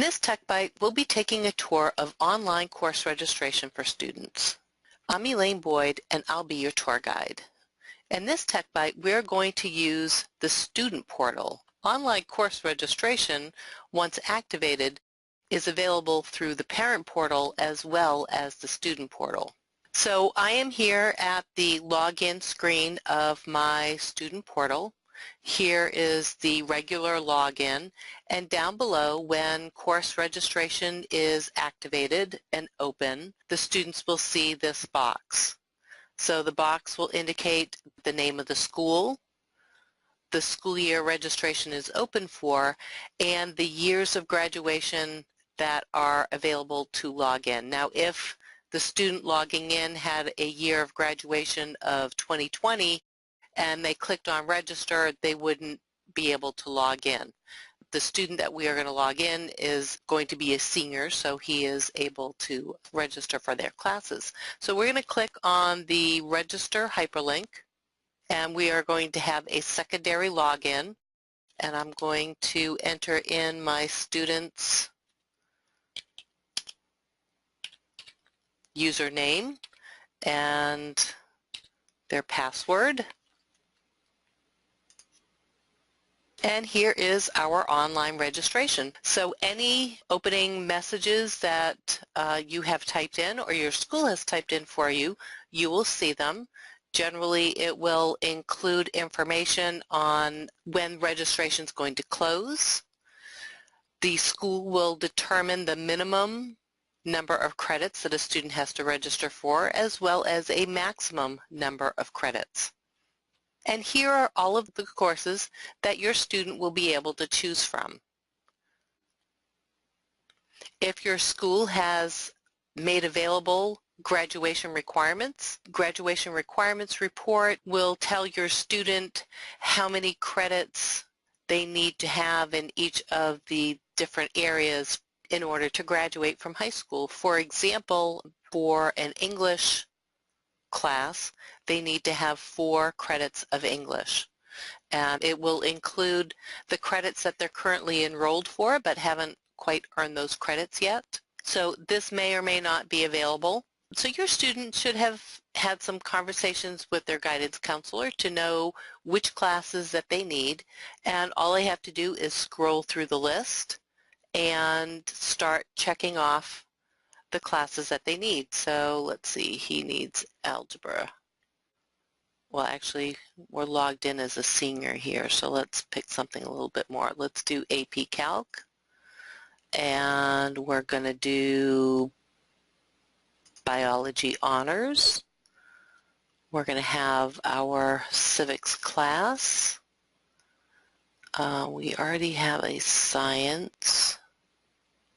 this Tech Bite, we'll be taking a tour of online course registration for students. I'm Elaine Boyd, and I'll be your tour guide. In this Tech Bite, we're going to use the student portal. Online course registration, once activated, is available through the parent portal as well as the student portal. So I am here at the login screen of my student portal. Here is the regular login, and down below, when course registration is activated and open, the students will see this box. So the box will indicate the name of the school year registration is open for, and the years of graduation that are available to log in. Now, if the student logging in had a year of graduation of 2020 and they clicked on register, they wouldn't be able to log in. The student that we are going to log in is going to be a senior, so he is able to register for their classes. So we're going to click on the register hyperlink, and we are going to have a secondary login, and I'm going to enter in my student's username and their password. And here is our online registration. So any opening messages that you have typed in or your school has typed in for you, you will see them. Generally, it will include information on when registration is going to close. The school will determine the minimum number of credits that a student has to register for, as well as a maximum number of credits. And here are all of the courses that your student will be able to choose from. If your school has made available graduation requirements report will tell your student how many credits they need to have in each of the different areas in order to graduate from high school. For example, for an English class, they need to have 4 credits of English. And it will include the credits that they're currently enrolled for but haven't quite earned those credits yet. So this may or may not be available. So your student should have had some conversations with their guidance counselor to know which classes that they need, and all they have to do is scroll through the list and start checking off the classes that they need. So let's see, he needs algebra. Well, actually, we're logged in as a senior here, so let's pick something a little bit more. Let's do AP Calc, and we're going to do Biology Honors. We're going to have our Civics class. We already have a Science.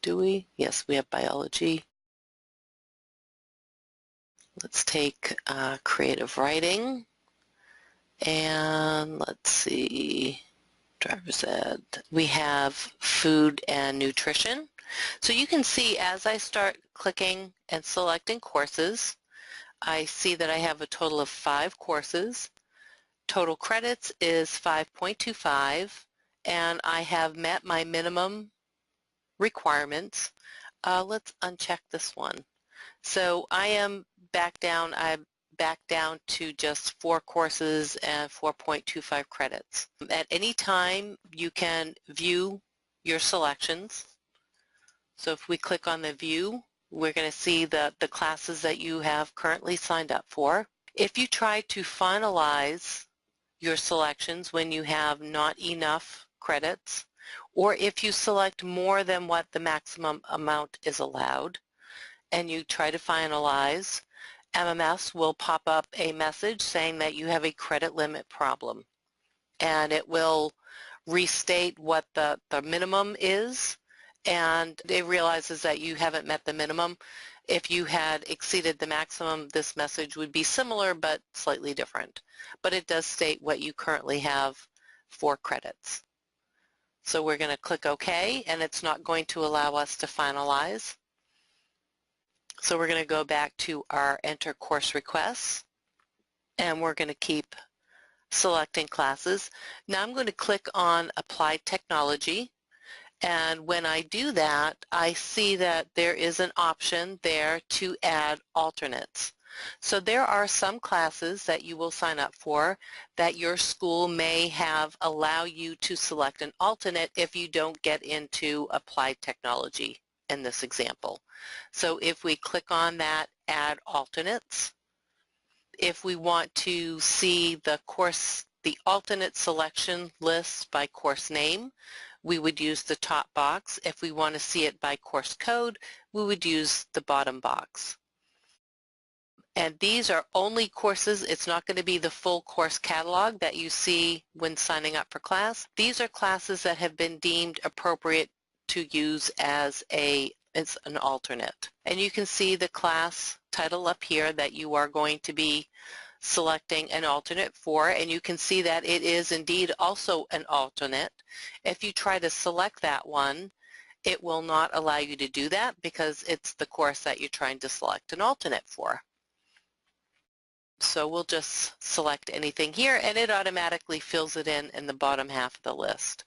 Do we? Yes, we have Biology. Let's take Creative Writing, and let's see, driver's ed. We have Food and Nutrition. So you can see as I start clicking and selecting courses, I see that I have a total of 5 courses. Total credits is 5.25, and I have met my minimum requirements. Let's uncheck this one. So I'm back down to just 4 courses and 4.25 credits. At any time, you can view your selections. So if we click on the view, we're going to see the classes that you have currently signed up for. If you try to finalize your selections when you have not enough credits, or if you select more than what the maximum amount is allowed, and you try to finalize, MMS will pop up a message saying that you have a credit limit problem, and it will restate what the minimum is, and it realizes that you haven't met the minimum. If you had exceeded the maximum, this message would be similar but slightly different, but it does state what you currently have for credits. So we're going to click OK, and it's not going to allow us to finalize. So we're going to go back to our Enter Course Requests, and we're going to keep selecting classes. Now I'm going to click on Applied Technology, And when I do that, I see that there is an option there to add alternates. So there are some classes that you will sign up for that your school may have allow you to select an alternate if you don't get into applied technology in this example. So if we click on that add alternates, if we want to see the alternate selection list by course name, we would use the top box. If we want to see it by course code, we would use the bottom box. And these are only courses. It's not going to be the full course catalog that you see when signing up for class. These are classes that have been deemed appropriate to use as an alternate. And you can see the class title up here that you are going to be selecting an alternate for, and you can see that it is indeed also an alternate. If you try to select that one, it will not allow you to do that because it's the course that you're trying to select an alternate for. So we'll just select anything here, and it automatically fills it in the bottom half of the list.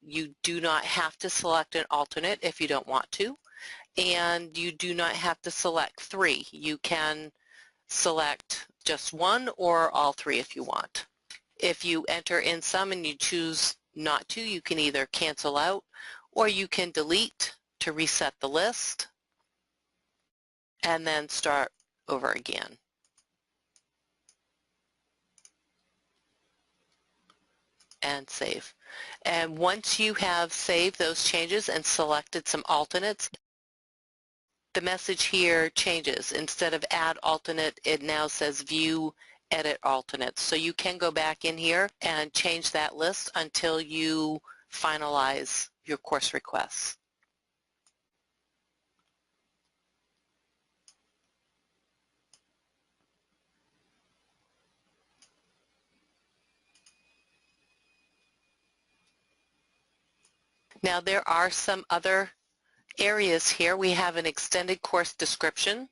You do not have to select an alternate if you don't want to, and you do not have to select 3. You can select just one or all 3 if you want. If you enter in some and you choose not to, you can either cancel out or you can delete to reset the list and then start over again. And save. And once you have saved those changes and selected some alternates, the message here changes. Instead of add alternate, it now says view edit alternates. So you can go back in here and change that list until you finalize your course requests. Now there are some other areas here. We have an extended course description.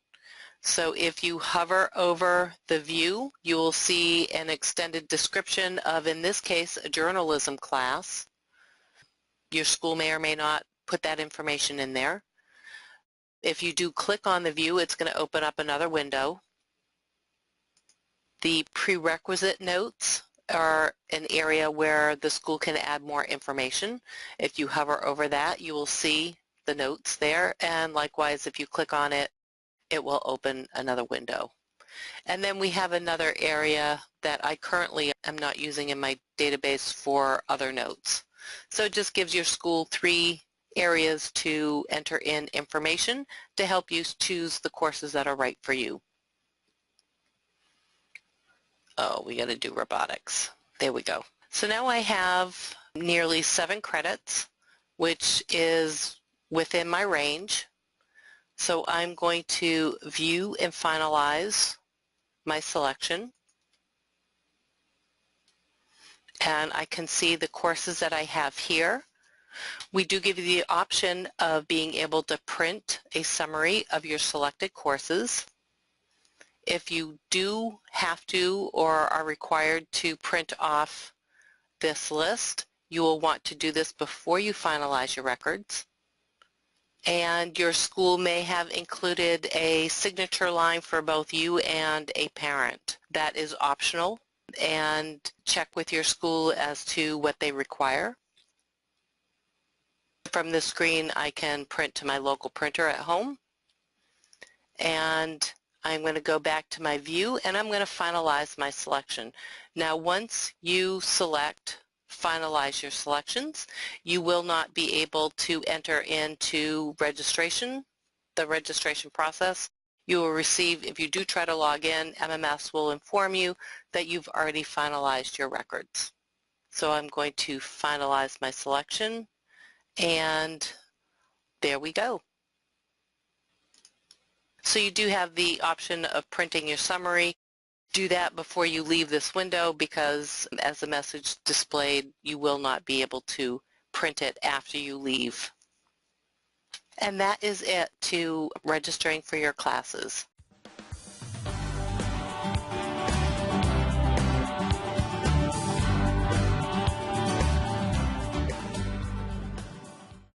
So if you hover over the view, you will see an extended description of, in this case, a journalism class. Your school may or may not put that information in there. If you do click on the view, it's going to open up another window. The prerequisite notes are an area where the school can add more information. If you hover over that, you will see the notes there, and likewise, if you click on it, it will open another window. And then we have another area that I currently am not using in my database for other notes. So it just gives your school 3 areas to enter in information to help you choose the courses that are right for you. Oh, we got to do robotics. There we go. So now I have nearly 7 credits, which is within my range. So I'm going to view and finalize my selection. And I can see the courses that I have here. We do give you the option of being able to print a summary of your selected courses. If you do have to or are required to print off this list, you will want to do this before you finalize your records. And your school may have included a signature line for both you and a parent. That is optional, and check with your school as to what they require. From this screen, I can print to my local printer at home, and I'm going to go back to my view and I'm going to finalize my selection. Now once you finalize your selections, you will not be able to enter into the registration process. You will receive, if you do try to log in, MMS will inform you that you've already finalized your records. So I'm going to finalize my selection, and there we go. So you do have the option of printing your summary. Do that before you leave this window because as the message displayed, you will not be able to print it after you leave. And that is it to registering for your classes.